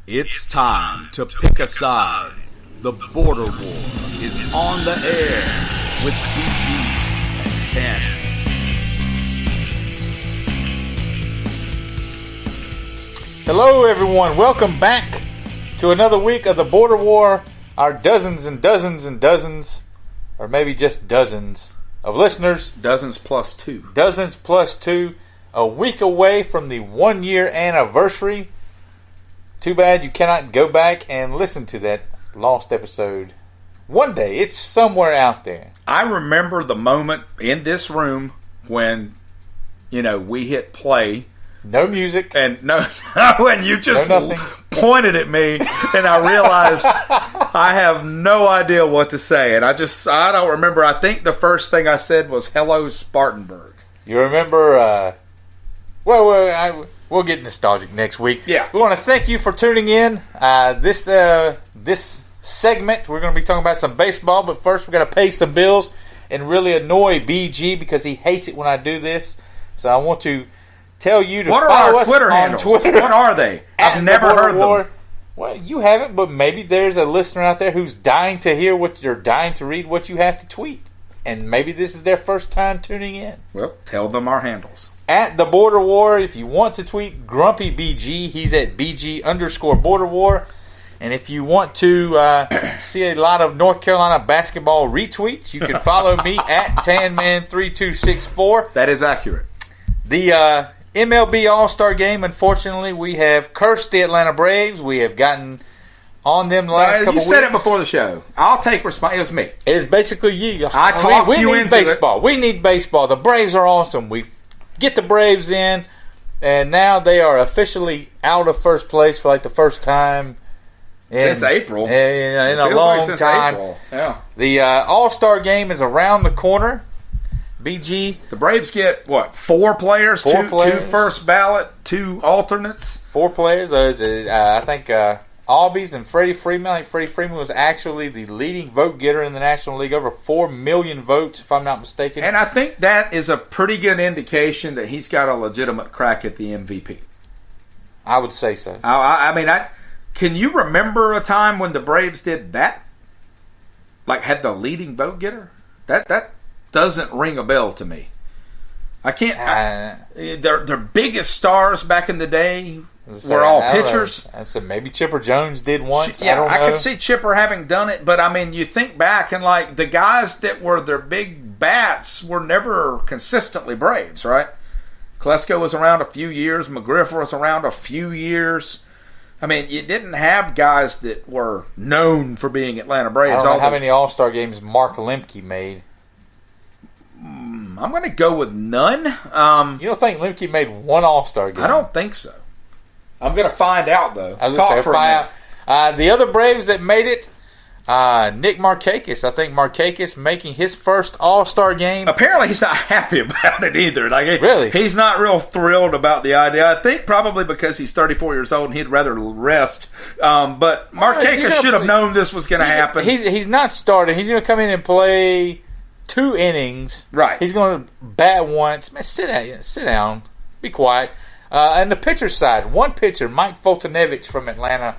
It's time to pick a side. The Border War is on the air with BG and TanMan. Hello everyone, welcome back to another week of the Border War. Our dozens and dozens and dozens, or maybe just dozens of listeners. Dozens plus two. Dozens plus two. A week away from the 1 year anniversary. Too bad you cannot go back and listen to that lost episode. One day, it's somewhere out there. I remember the moment in this room when, we hit play. No music. And when you just pointed at me and I realized I have no idea what to say. And I don't remember. I think the first thing I said was, "Hello, Spartanburg." You remember, we'll get nostalgic next week. Yeah. We want to thank you for tuning in. This segment, we're going to be talking about some baseball, but first we're going to pay some bills and really annoy BG because he hates it when I do this. So I want to tell you to follow us on Twitter. What are they? I've never heard them. Well, you haven't, but maybe there's a listener out there who's dying to hear dying to read what you have to tweet. And maybe this is their first time tuning in. Well, tell them our handles. At the Border War, if you want to tweet Grumpy BG, he's at BG_Border War. And if you want to see a lot of North Carolina basketball retweets, you can follow me at TanMan3264. That is accurate. The MLB All-Star Game, unfortunately, we have cursed the Atlanta Braves. We have gotten on them the last couple weeks. You said it before the show. I'll take responsibility. It was me. It's basically you. I talked you into baseball. We need baseball. The Braves are awesome. We get the Braves in, and now they are officially out of first place for like the first time since April. In a long time. April. Yeah. The All-Star Game is around the corner. BG. The Braves get, 4 players? Four players. 2 first ballot, 2 alternates? 4 players. I think Albies and Freddie Freeman. I think Freddie Freeman was actually the leading vote getter in the National League. Over 4 million votes, if I'm not mistaken. And I think that is a pretty good indication that he's got a legitimate crack at the MVP. I would say so. Can you remember a time when the Braves did that? Like, had the leading vote getter? That doesn't ring a bell to me. I can't. Their biggest stars back in the day were all pitchers. I said maybe Chipper Jones did once. Yeah, I don't know. I could see Chipper having done it, but you think back and the guys that were their big bats were never consistently Braves, right? Klesko was around a few years. McGriff was around a few years. You didn't have guys that were known for being Atlanta Braves. I don't know how many All-Star games Mark Lemke made. I'm going to go with none. You don't think Lemke made one All-Star game? I don't think so. I'm going to find out, though. The other Braves that made it, Nick Markakis. I think Markakis making his first All-Star game. Apparently, he's not happy about it either. Really? He's not real thrilled about the idea. I think probably because he's 34 years old and he'd rather rest. But Markakis should have known this was going to happen. He's not starting. He's going to come in and play 2 innings. Right. He's going to bat once. Man, sit down. Be quiet. And the pitcher side, one pitcher, Mike Foltynewicz from Atlanta,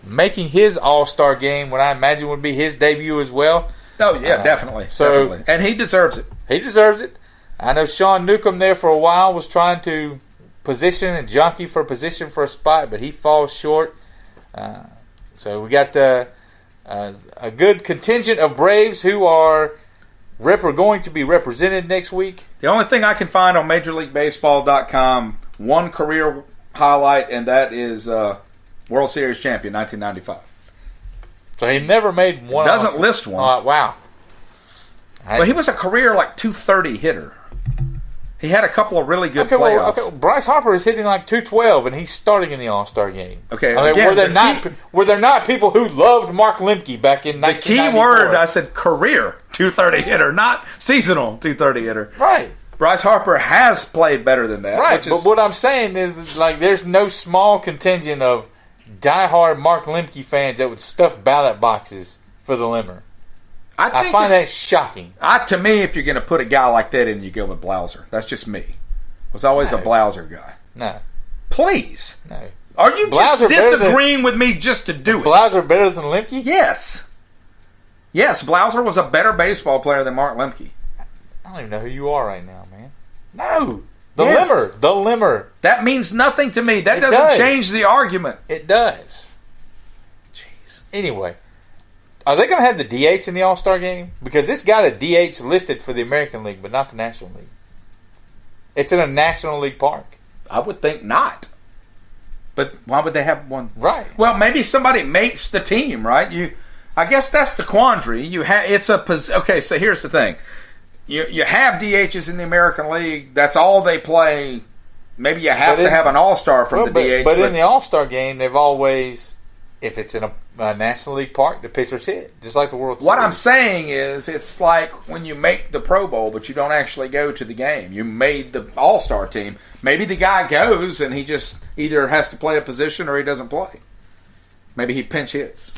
making his All-Star game, what I imagine would be his debut as well. Oh, yeah, definitely. Definitely. And he deserves it. He deserves it. I know Sean Newcomb there for a while was trying to position and jockey for a position for a spot, but he falls short. So we got a good contingent of Braves who are going to be represented next week. The only thing I can find on MajorLeagueBaseball.com, one career highlight, and that is World Series champion, 1995. So he never made one. It doesn't list one. Wow. Well, he was a career 230 hitter. He had a couple of really good playoffs. Well, Bryce Harper is hitting 212, and he's starting in the All-Star game. Okay, were there not people who loved Mark Lemke back in 1994? The key word, I said career 230 hitter, not seasonal 230 hitter. Right. Bryce Harper has played better than that. Right, but what I'm saying is there's no small contingent of diehard Mark Lemke fans that would stuff ballot boxes for the Limmer. I find that shocking. To me, if you're going to put a guy like that in, you go with Blauser. That's just me. Was always a Blauser guy. No. Please. No. Are you just disagreeing with me just to do it? Blauser better than Lemke? Yes. Yes, Blauser was a better baseball player than Mark Lemke. I don't even know who you are right now, man. No. The Limmer. That means nothing to me. That doesn't change the argument. It does. Jeez. Anyway, are they going to have the DH in the All-Star game? Because it's got a DH listed for the American League, but not the National League. It's in a National League park. I would think not. But why would they have one? Right. Well, maybe somebody makes the team, right? I guess that's the quandary. Okay, so here's the thing. You have DHs in the American League. That's all they play. Maybe you have to have an All-Star from the DH. But in the All-Star game, they've always, if it's in a National League park, the pitchers hit, just like the World Series. What I'm saying is, it's like when you make the Pro Bowl, but you don't actually go to the game. You made the All-Star team. Maybe the guy goes and he just either has to play a position or he doesn't play. Maybe he pinch hits.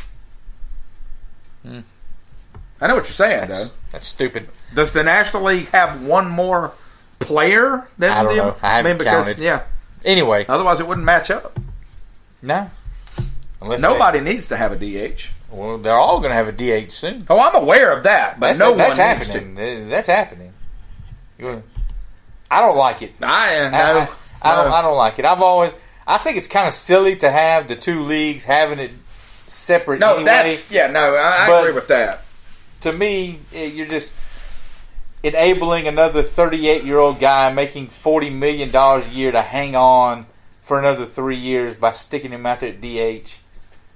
I know what you're saying, though. That's stupid. Does the National League have one more player than I don't know. I haven't counted. Yeah. Anyway. Otherwise, it wouldn't match up. No. Nobody needs to have a DH. Well, they're all going to have a DH soon. Oh, I'm aware of that, but no one needs happening. to. That's happening. I don't like it. I don't like it. I think it's kind of silly to have the two leagues having it separate. No, anyway. I agree with that. To me, you're just enabling another 38-year-old guy making $40 million a year to hang on for another 3 years by sticking him out there at DH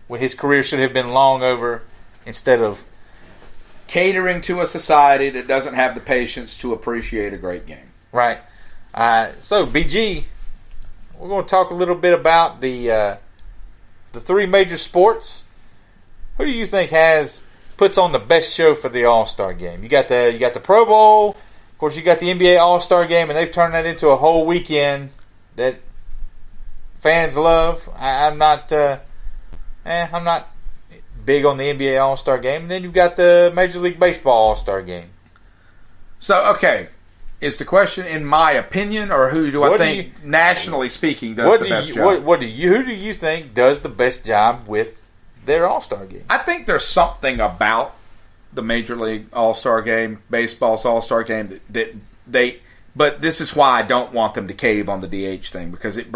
when his career should have been long over, instead of catering to a society that doesn't have the patience to appreciate a great game. Right. So, BG, we're going to talk a little bit about the three major sports. Who do you think puts on the best show for the All-Star game? You got the Pro Bowl, of course. You got the NBA All-Star game, and they've turned that into a whole weekend that fans love. I'm not big on the NBA All-Star game. And then you've got the Major League Baseball All-Star game. So, okay, is the question in my opinion, or who do I think, nationally speaking, does the best job? Who do you think does the best job with their All-Star game? I think there's something about the Major League All-Star game, baseball's All-Star game, that they. But this is why I don't want them to cave on the DH thing, because it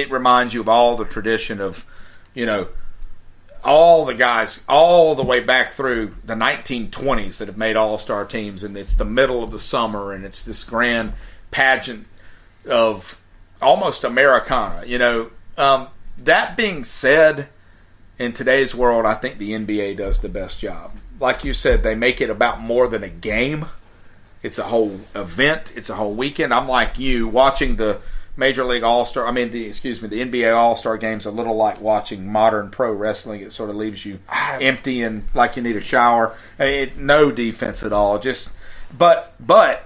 reminds you of all the tradition of, all the guys all the way back through the 1920s that have made All-Star teams, and it's the middle of the summer, and it's this grand pageant of almost Americana. That being said, in today's world, I think the NBA does the best job. Like you said, they make it about more than a game. It's a whole event. It's a whole weekend. I'm like you, watching the Major League All-Star. the NBA All-Star game's a little like watching modern pro wrestling. It sort of leaves you empty and like you need a shower. No defense at all. But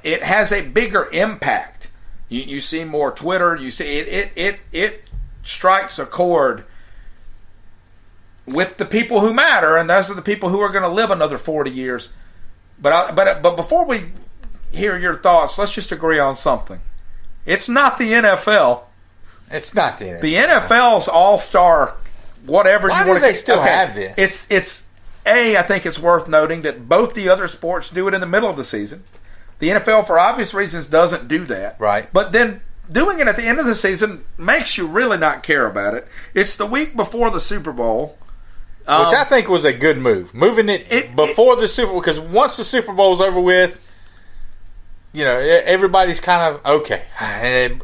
it has a bigger impact. You see more Twitter. You see it strikes a chord with the people who matter, and those are the people who are going to live another 40 years. But before we hear your thoughts, let's just agree on something. It's not the NFL. It's not the NFL. The NFL's All-Star, whatever you want to. Why do they still have this? I think it's worth noting that both the other sports do it in the middle of the season. The NFL, for obvious reasons, doesn't do that. Right. But then doing it at the end of the season makes you really not care about it. It's the week before the Super Bowl. Which I think was a good move. Moving it before the Super Bowl, because once the Super Bowl's over with, everybody's kind of, okay,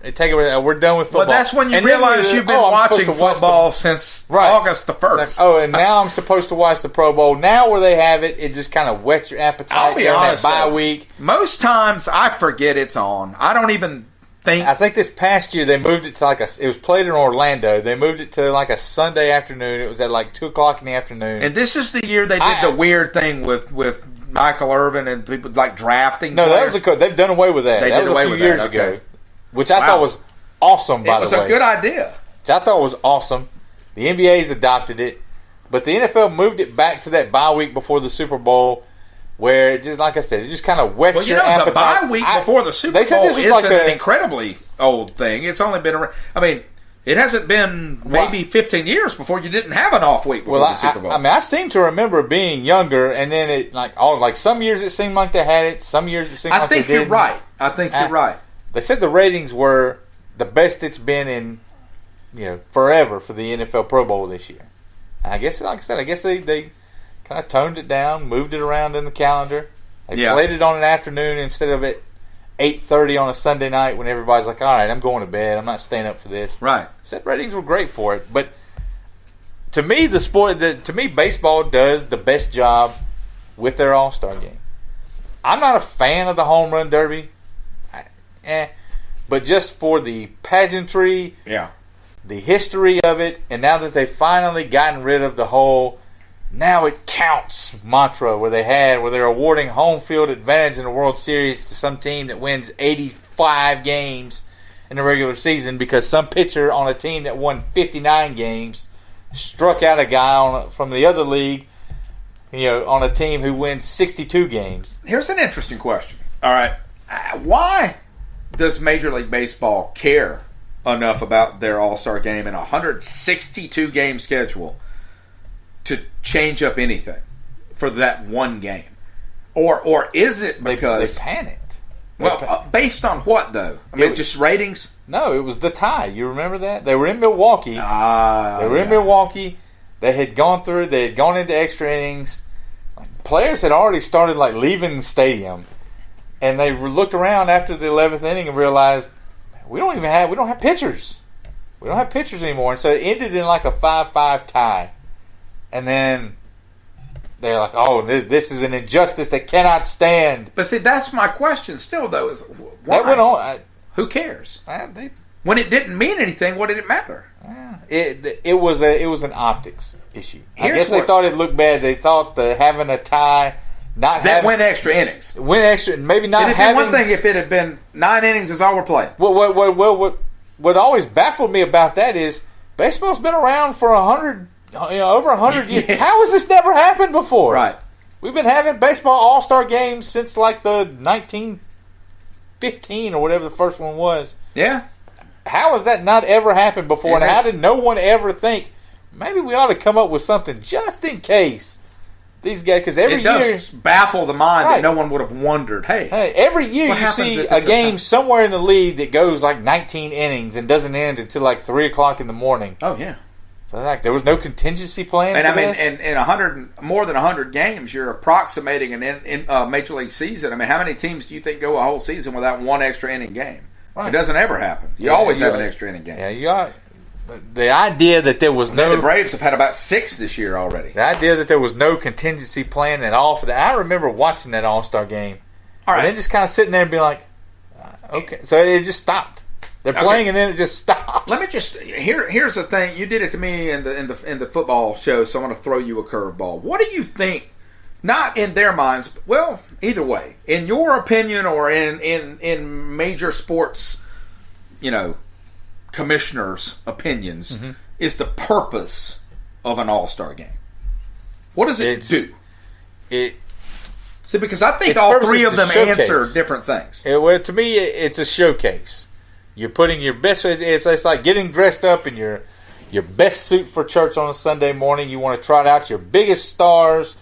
take it. We're done with football. Well, that's when you realize you've been watching football since August the 1st. Like, and now I'm supposed to watch the Pro Bowl. Now where they have it, it just kind of whets your appetite. I'll be honest, that bye week. Most times I forget it's on. I don't even think. I think this past year they moved it to it was played in Orlando. They moved it to like a Sunday afternoon. It was at like 2 o'clock in the afternoon. And this is the year they did the weird thing with Michael Irvin and people like drafting. No, players. They've done away with that. That was a few years ago, which I thought was awesome. By the way, it was a good idea. Which I thought was awesome. The NBA's adopted it, but the NFL moved it back to that bye week before the Super Bowl, where it just, like I said, it just kind of whets your appetite. The bye week before the Super Bowl isn't an incredibly old thing. It's only been around. It hasn't been maybe 15 years before you didn't have an off week before the Super Bowl. I seem to remember being younger, and then it like some years it seemed like they had it, some years it seemed like they didn't. I think you're right. They said the ratings were the best it's been in forever for the NFL Pro Bowl this year. And I guess, like I said, they kind of toned it down, moved it around in the calendar. They played it on an afternoon instead of at 8:30 on a Sunday night when everybody's like, all right, I'm going to bed. I'm not staying up for this. Right. Said ratings were great for it. But to me, baseball does the best job with their All-Star game. I'm not a fan of the home run derby. But just for the pageantry, the history of it, and now that they've finally gotten rid of the whole now it counts mantra where they're awarding home field advantage in the World Series to some team that wins 85 games in the regular season because some pitcher on a team that won 59 games struck out a guy from the other league, on a team who wins 62 games. Here's an interesting question. All right. Why does Major League Baseball care enough about their All-Star game and a 162-game schedule to change up anything for that one game? Or is it because they panicked? Based on what, though? I mean, just ratings? No, it was the tie. You remember that? They were in Milwaukee. In Milwaukee. They had gone into extra innings. Players had already started leaving the stadium. And they looked around after the 11th inning and realized we don't have pitchers. We don't have pitchers anymore. And so it ended in a 5-5 tie. And then they're like, oh, this is an injustice that cannot stand. But see, that's my question still, though, is why? That went on. Who cares? When it didn't mean anything, what did it matter? It was an optics issue. I guess they thought it looked bad. They thought having a tie, went extra innings. Maybe not It'd having. It'd been one thing if it had been 9 innings is all we're playing. What always baffled me about that is baseball's been around for over 100 years. Yes. How has this never happened before? Right. We've been having baseball All-Star games since the 1915 or whatever the first one was. Yeah. How has that not ever happened before? And how did no one ever think maybe we ought to come up with something just in case these guys? Because every year it does baffle the mind that no one would have wondered. Hey, every year you see a game somewhere in the league that goes 19 innings and doesn't end until 3 o'clock in the morning. Oh yeah. So there was no contingency plan. And for this? in more than 100 games, you're approximating an Major League season. I mean, how many teams do you think go a whole season without one extra inning game? Right. It doesn't ever happen. You always have an extra inning game. Yeah, you are. The idea that there was the Braves have had about 6 this year already. The idea that there was no contingency plan at all for that. I remember watching that All-Star game. All right. And then just kind of sitting there and being like, okay. So it just stopped. They're playing and then it just stops. Let me just here's the thing. You did it to me in the football show, so I'm going to throw you a curveball. What do you think? Not in their minds, well, either way, in your opinion or in major sports, commissioners' opinions, is the purpose of an All-Star game? What does it do? See, because I think all three of them answer different things. To me, it's a showcase. You're putting your best. It's like getting dressed up in your best suit for church on a Sunday morning. You want to trot out your biggest stars.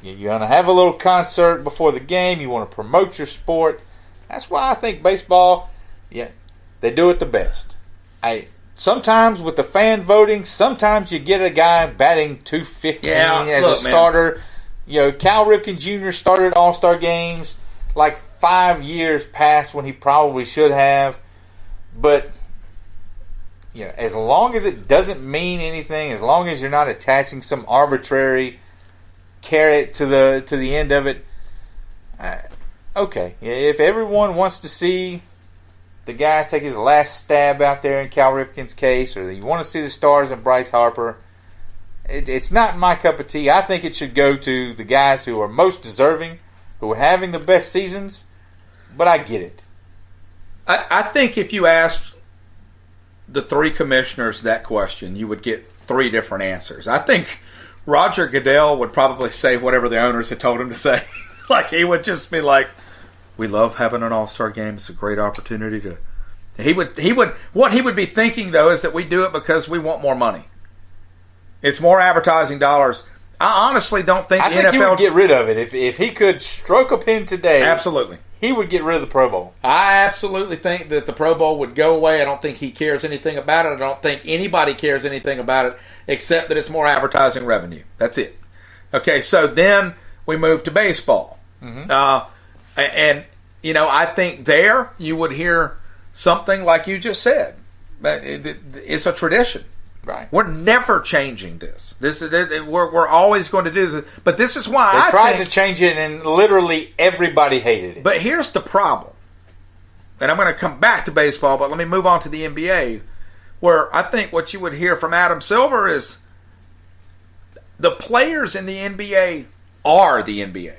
You want to have a little concert before the game. You want to promote your sport. That's why I think baseball, they do it the best. Sometimes with the fan voting, sometimes you get a guy batting .250 as a starter. Cal Ripken Jr. started All-Star games 5 years past when he probably should have. But as long as it doesn't mean anything, as long as you're not attaching some arbitrary carrot to the end of it, okay. If everyone wants to see the guy take his last stab out there in Cal Ripken's case, or you want to see the stars in Bryce Harper, it's not my cup of tea. I think it should go to the guys who are most deserving, who are having the best seasons, but I get it. I think if you asked the 3 commissioners that question, you would get 3 different answers. I think Roger Goodell would probably say whatever the owners had told him to say. He would just be like, we love having an All-Star game. It's a great opportunity to What he would be thinking, though, is that we do it because we want more money. It's more advertising dollars. I honestly don't think I the think NFL he would get rid of it. If he could stroke a pen today, absolutely, he would get rid of the Pro Bowl. I absolutely think that the Pro Bowl would go away. I don't think he cares anything about it. I don't think anybody cares anything about it except that it's more advertising revenue. That's it. Okay, so then we move to baseball. And, I think there you would hear something like you just said. It's a tradition. Right. We're never changing this. We're always going to do this. But this is why they tried to change it, and literally everybody hated it. But here's the problem. And I'm going to come back to baseball, but let me move on to the NBA, where I think what you would hear from Adam Silver is the players in the NBA are the NBA.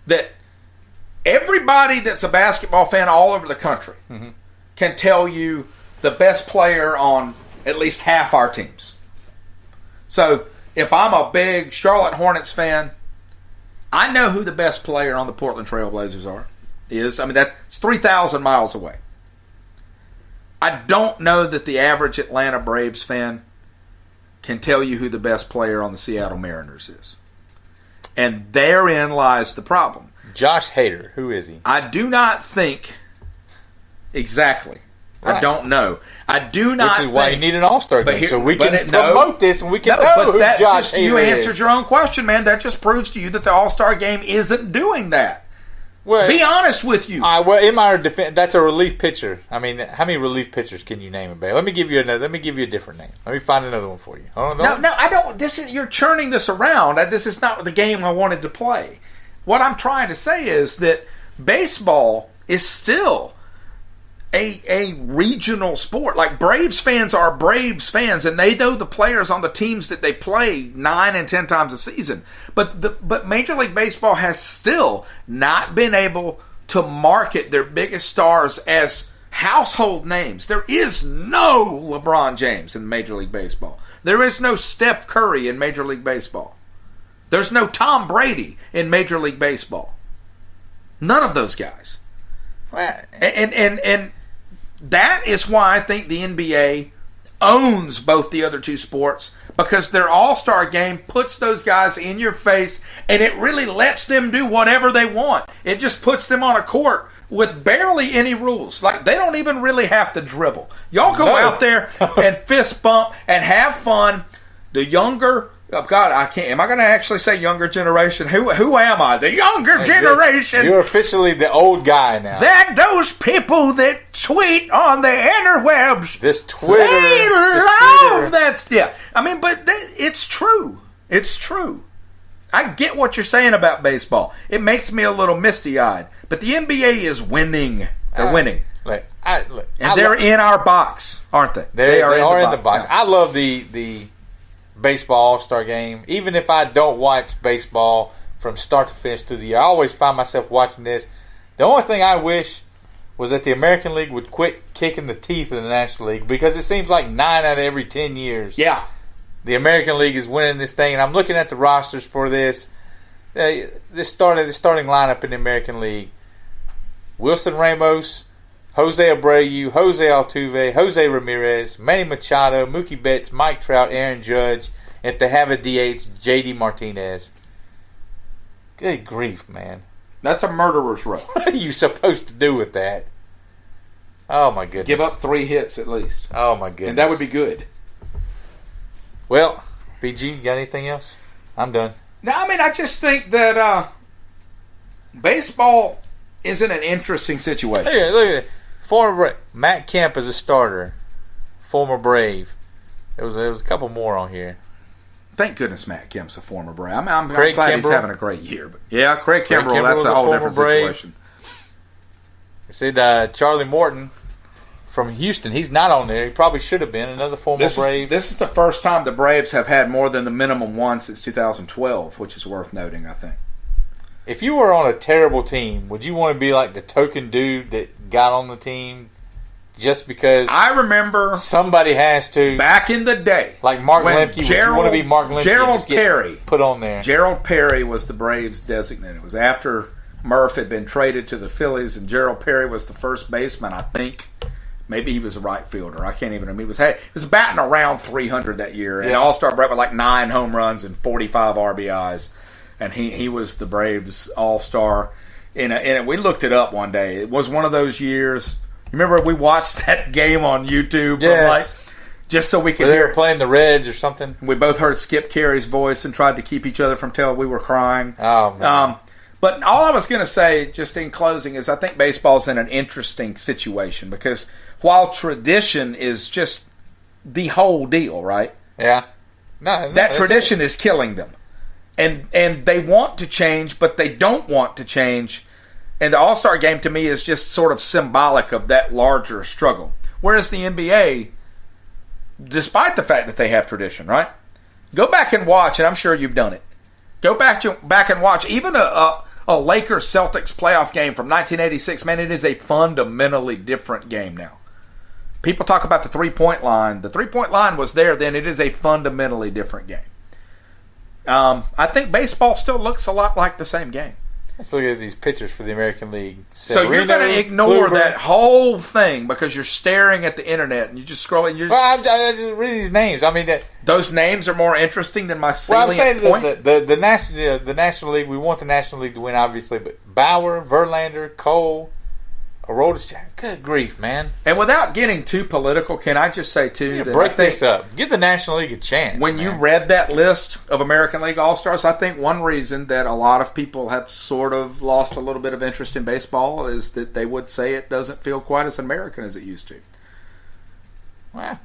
That everybody that's a basketball fan all over the country can tell you the best player on at least half our teams. So if I'm a big Charlotte Hornets fan, I know who the best player on the Portland Trail Blazers is. I mean, that's 3,000 miles away. I don't know that the average Atlanta Braves fan can tell you who the best player on the Seattle Mariners is. And therein lies the problem. Josh Hader, who is he? I do not think exactly. Right. I don't know. I do not Which is why you need an All-Star Game, so we can promote this and we can know who Josh Hader you is. answered your own question, man. That just proves to you that the All-Star Game isn't doing that. Well, be honest with you. In my defense, that's a relief pitcher. I mean, how many relief pitchers can you name, Let me give you another. Let me give you a different name. Let me find another one for you. No, I don't. You're churning this around. This is not the game I wanted to play. What I'm trying to say is that baseball is still a regional sport. Like, Braves fans are Braves fans, and they know the players on the teams that they play 9 and 10 times a season. But Major League Baseball has still not been able to market their biggest stars as household names. There is no LeBron James in Major League Baseball. There is no Steph Curry in Major League Baseball. There's no Tom Brady in Major League Baseball. None of those guys. And that is why I think the NBA owns both the other two sports, because their All-Star Game puts those guys in your face, and it really lets them do whatever they want. It just puts them on a court with barely any rules. Like, they don't even really have to dribble. Y'all go out there and fist bump and have fun. The younger... Oh, God, I can't. Am I going to actually say younger generation? Who am I? The younger generation. You're officially the old guy now. Those people that tweet on the interwebs. This Twitter. They love that stuff. I mean, but it's true. It's true. I get what you're saying about baseball. It makes me a little misty-eyed. But the NBA is winning. They're winning. And they're in our box, aren't they? They are in the box. I love the baseball All-Star Game. Even if I don't watch baseball from start to finish through the year, I always find myself watching this. The only thing I wish was that the American League would quit kicking the teeth of the National League, because it seems like 9 out of every 10 years the American League is winning this thing. And I'm looking at the rosters for this. The starting lineup in the American League: Wilson Ramos, Jose Abreu, Jose Altuve, Jose Ramirez, Manny Machado, Mookie Betts, Mike Trout, Aaron Judge. If they have a DH, JD Martinez. Good grief, man. That's a murderer's row. What are you supposed to do with that? Oh, my goodness. Give up 3 hits at least. Oh, my goodness. And that would be good. Well, BG, you got anything else? I'm done. No, I mean, I just think that baseball is in an interesting situation. Hey, look at it. Former Matt Kemp is a starter. Former Brave. There was a couple more on here. Thank goodness Matt Kemp's a former Brave. I'm glad he's having a great year. But yeah, Craig Kimbrell, that's a whole different situation. They said Charlie Morton from Houston. He's not on there. He probably should have been. Another former Brave. This is the first time the Braves have had more than the minimum one since 2012, which is worth noting, I think. If you were on a terrible team, would you want to be like the token dude that got on the team just because I remember somebody has to? Back in the day. Like Mark Lemke. Would you want to be Mark Lemke? Gerald Perry. Put on there. Gerald Perry was the Braves' designate. It was after Murph had been traded to the Phillies, and Gerald Perry was the first baseman, I think. Maybe he was a right fielder. I can't even remember. He was batting around 300 that year. And All-Star break with like 9 home runs and 45 RBIs. And he was the Braves All-Star. And we looked it up one day. It was one of those years. Remember we watched that game on YouTube? Yes. Just so we could they hear. were playing the Reds or something. We both heard Skip Carey's voice and tried to keep each other from telling we were crying. Oh, man. But all I was going to say, just in closing, is I think baseball's in an interesting situation because while tradition is just the whole deal, right? Yeah. No, that tradition is killing them. And they want to change, but they don't want to change. And the All-Star Game, to me, is just sort of symbolic of that larger struggle. Whereas the NBA, despite the fact that they have tradition, right? Go back and watch, and I'm sure you've done it. Go back and watch even a Lakers-Celtics playoff game from 1986. Man, it is a fundamentally different game now. People talk about the three-point line. The three-point line was there then. It is a fundamentally different game. I think baseball still looks a lot like the same game. Let's look at these pictures for the American League. So you're going to ignore that whole thing because you're staring at the internet and you just scrolling. Well, I just read these names. I mean, those names are more interesting than my salient I'm saying point. The National League. We want the National League to win, obviously, but Bauer, Verlander, Cole, Aroldis. Good grief, man! And without getting too political, can I just say too that break this up? Give the National League a chance. When you read that list of American League All-Stars, I think one reason that a lot of people have sort of lost a little bit of interest in baseball is that they would say it doesn't feel quite as American as it used to. Well,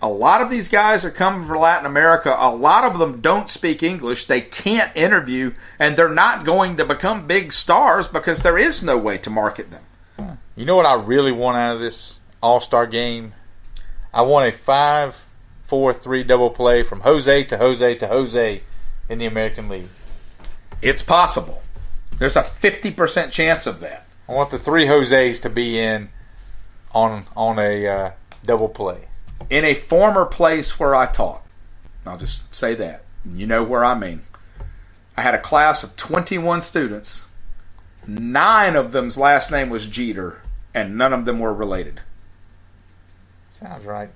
a lot of these guys are coming from Latin America. A lot of them don't speak English. They can't interview, and they're not going to become big stars because there is no way to market them. You know what I really want out of this All-Star Game? I want a 5-4-3 double play from Jose to Jose to Jose in the American League. It's possible. There's a 50% chance of that. I want the 3 Jose's to be in on a double play. In a former place where I taught. I'll just say that. You know where I mean. I had a class of 21 students. 9 of them's last name was Jeter, and none of them were related. Sounds right.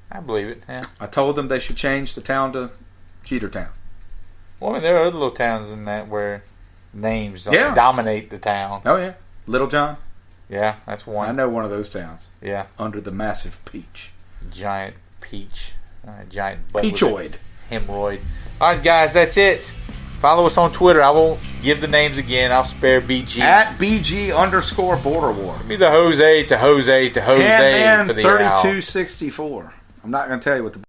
I believe it. Yeah. I told them they should change the town to Jeter Town. Well, I mean, there are other little towns in that where names dominate the town. Oh, yeah. Little John? Yeah, that's one. I know one of those towns. Yeah. Under the massive peach. Giant peach. Giant butt. Peachoid. Hemorrhoid. All right, guys, that's it. Follow us on Twitter. I won't give the names again. I'll spare BG. At BG_Border War. Give me the Jose to Jose to Jose TanMan for the 3264. I'm not going to tell you what the